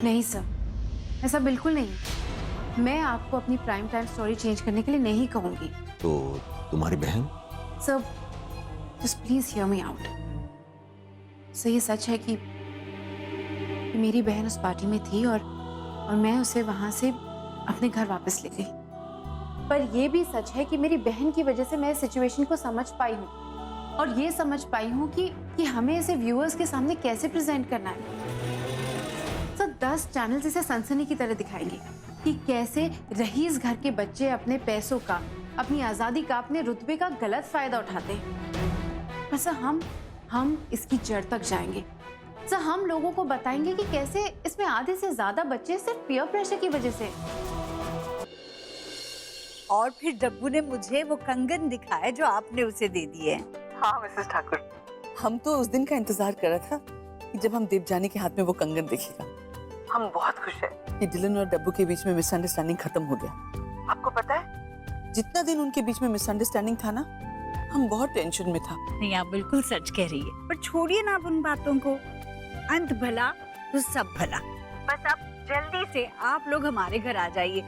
नहीं सर, ऐसा बिल्कुल नहीं। मैं आपको अपनी प्राइम टाइम स्टोरी चेंज करने के लिए नहीं कहूंगी। तो तुम्हारी बहन? Sir just please hear me out. Sir ये सच है कि मेरी बहन उस पार्टी में थी और मैं उसे वहां से अपने घर वापस ले गई। पर यह भी सच है कि मेरी बहन की वजह से मैं इस सिचुएशन को समझ पाई हूँ और ये समझ पाई हूँ कि हमें इसे व्यूअर्स के सामने कैसे प्रेजेंट करना है। तो 10 चैनल्स इसे सनसनी की तरह दिखाएंगे कि कैसे रईस घर के बच्चे अपने पैसों का, अपनी आजादी का, अपने रुतबे का गलत फायदा उठाते हैं। पर सर हम इसकी जड़ तक जाएंगे। सर हम लोगों को बताएंगे कि कैसे इसमें आधे से ज्यादा बच्चे सिर्फ पीयर प्रेशर की वजह से। और फिर डब्बू ने मुझे वो कंगन दिखाए जो आपने उसे दे दिए। हाँ मिसेस ठाकुर, हम तो उस दिन का इंतजार कर रहा था कि जब हम देवजानी के हाथ में वो कंगन दिखेगा। हम बहुत खुश हैं। कि डिलन और डब्बू के बीच में मिसअंडरस्टैंडिंग खत्म हो गया। आपको पता है, जितना दिन उनके बीच में मिसअंडरस्टैंडिंग था ना, हम बहुत टेंशन में था। नहीं, आप बिल्कुल सच कह रही है। पर छोड़िए ना आप उन बातों को। अंत भला तो सब भला। बस अब जल्दी से आप लोग हमारे घर आ जाइए।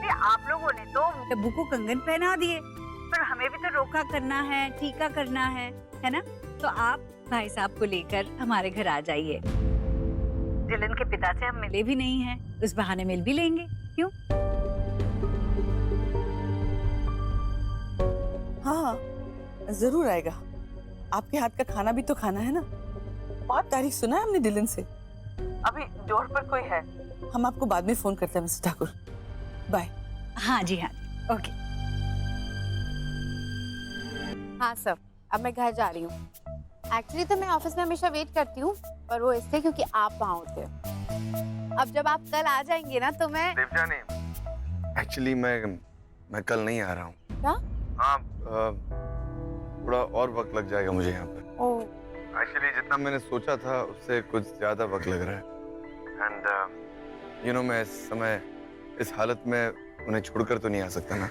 आप लोगों ने तो डब्बू को कंगन पहना दिए, पर हमें भी तो रोका करना है, टीका करना है ना? तो आप भाई साहब को लेकर हमारे घर आ जाइए। डिलन के पिता से हम मिले भी नहीं हैं, उस बहाने मिल भी लेंगे। क्यों? हाँ, जरूर आएगा। आपके हाथ का खाना भी तो खाना है ना। बहुत तारीफ सुना है हमने डिलन से। अभी डोर पर कोई है। हम आपको बाद में फोन करते हैं मिस्टर ठाकुर। बाय। हाँ जी, ओके। हाँ सर, अब मैं घर जा रही हूँ। एक्चुअली तो मैं ऑफिस में हमेशा वेट करती हूँ, पर वो इसलिए क्योंकि आप वहाँ होते हो। अब जब आप कल आ जाएंगे ना तो मैं देवजानी, एक्चुअली मैं कल नहीं आ रहा हूँ। क्या? हाँ, थोड़ा और वक्त लग जाएगा मुझे यहाँ पे। ओह, एक्चुअली जितना मैंने सोचा था उससे कुछ ज्यादा वक्त लग रहा है। एंड मैं इस समय इस हालत में उन्हें छोड़कर तो नहीं आ सकता ना।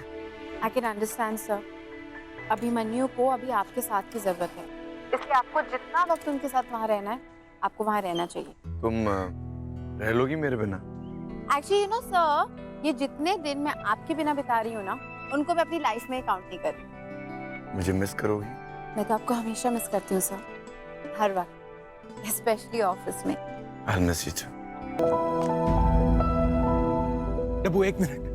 I can understand sir. Abhimanyu को अभी आपके साथ की जरूरत है, इसलिए आपको जितना वक्त उनके साथ वहाँ रहना है, आपको वहाँ रहना चाहिए। तुम रह लोगी मेरे बिना? एक्चुअली सर, ये जितने दिन मैं आपके बिना बिता रही हूँ ना, उनको मैं अपनी लाइफ में काउंट नहीं कर रही। मुझे मिस करोगी? मैं तो आपको हमेशा मिस करती हूँ सर, हर वक्त, स्पेशली ऑफिस में। I'll miss you too. डब्बू एक मिनट।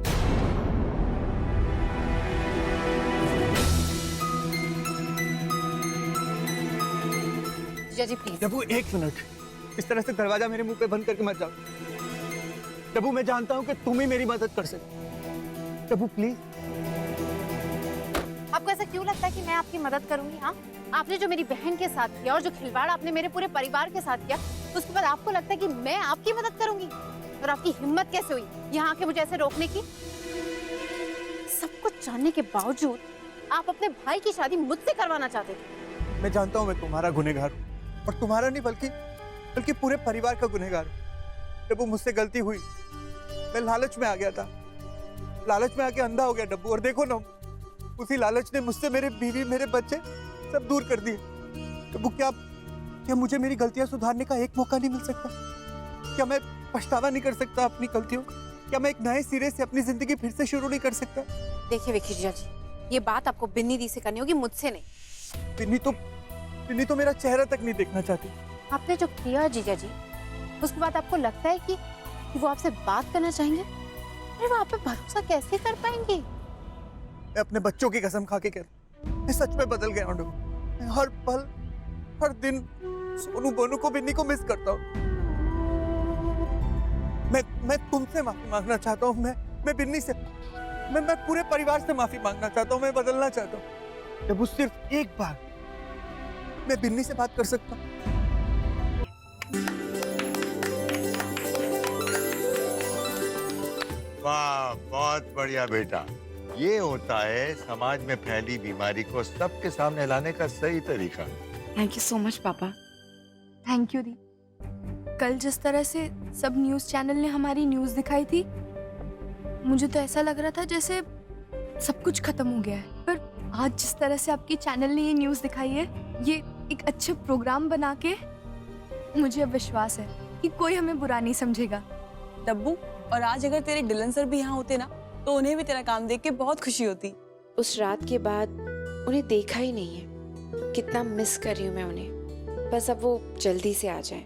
जीजा जी प्लीज। डब्बू एक मिनट, इस तरह से दरवाजा मेरे मुंह पे बंद करके मत जाओ। डब्बू मैं जानता हूँ कि तुम ही मेरी मदद कर सकते। डब्बू प्लीज। आपको ऐसा क्यों लगता है कि मैं आपकी मदद करूंगी? हाँ, आपने जो मेरी बहन के साथ किया और जो खिलवाड़ आपने मेरे पूरे परिवार के साथ किया, उसके बाद आपको लगता है कि मैं आपकी मदद करूंगी? और आपकी हिम्मत कैसे हुई यहाँ आके मुझे ऐसे रोकने की? सब कुछ जानने के बावजूद आप अपने भाई की शादी मुझसे करवाना चाहते थे। मैं जानता हूँ मैं तुम्हारा गुनहगार हूँ, और तुम्हारा नहीं बल्कि पूरे परिवार का गुनहगार हूँ। डब्बू मुझसे गलती हुई, मैं लालच में आ गया था, लालच में आके अंधा हो गया डब्बू। और देखो ना, उसी लालच ने मुझसे मेरे बीवी, मेरे बच्चे सब दूर कर दिए। डब्बू क्या मुझे मेरी गलतियां सुधारने का एक मौका नहीं मिल सकता? क्या मैं पछतावा नहीं कर सकता अपनी गलतियों? क्या मैं एक नए सिरे से अपनी जिंदगी फिर से शुरू नहीं कर सकता? देखिए विकी जीजा जी, ये बात आपको बिन्नी दी से करनी होगी, मुझसे नहीं। बिन्नी तो मेरा चेहरा तक नहीं देखना चाहती। आपने जो किया जीजा जी, उसके बाद आपको लगता है कि वो आपसे बात करना चाहेंगे? अरे वो आप पे भरोसा कैसे कर पाएंगे? मैं अपने बच्चों की कसम खा के कह रहा हूं, मैं सच में बदल गया हूं। मैं हर पल, हर दिन सोनू बोनू को, बिन्नी को मिस करता हूँ। मैं तुमसे माफी मांगना चाहता हूँ। मैं बिन्नी से, मैं पूरे परिवार से माफी मांगना चाहता हूँ। मैं बदलना चाहता हूँ। जब उस सिर्फ एक बार मैं बिन्नी से बात कर सकता हूँ। वाह, बहुत बढ़िया बेटा। ये होता है समाज में फैली बीमारी को सबके सामने लाने का सही तरीका। थैंक यू सो मच पापा। थैंक यू दी। कल जिस तरह से सब न्यूज़ चैनल ने हमारी न्यूज़ दिखाई थी, मुझे तो ऐसा लग रहा था जैसे सब कुछ खत्म हो गया है। पर आज जिस तरह से आपकी चैनल ने ये न्यूज़ दिखाई है, ये एक अच्छे प्रोग्राम बना के, मुझे अब विश्वास है कि कोई हमें बुरा नहीं समझेगा। डब्बू, और आज अगर तेरे डिलन सर भी यहाँ होते ना तो उन्हें भी तेरा काम देख के बहुत खुशी होती। उस रात के बाद उन्हें देखा ही नहीं है। कितना मिस कर रही हूँ मैं उन्हें। बस अब वो जल्दी से आ जाए।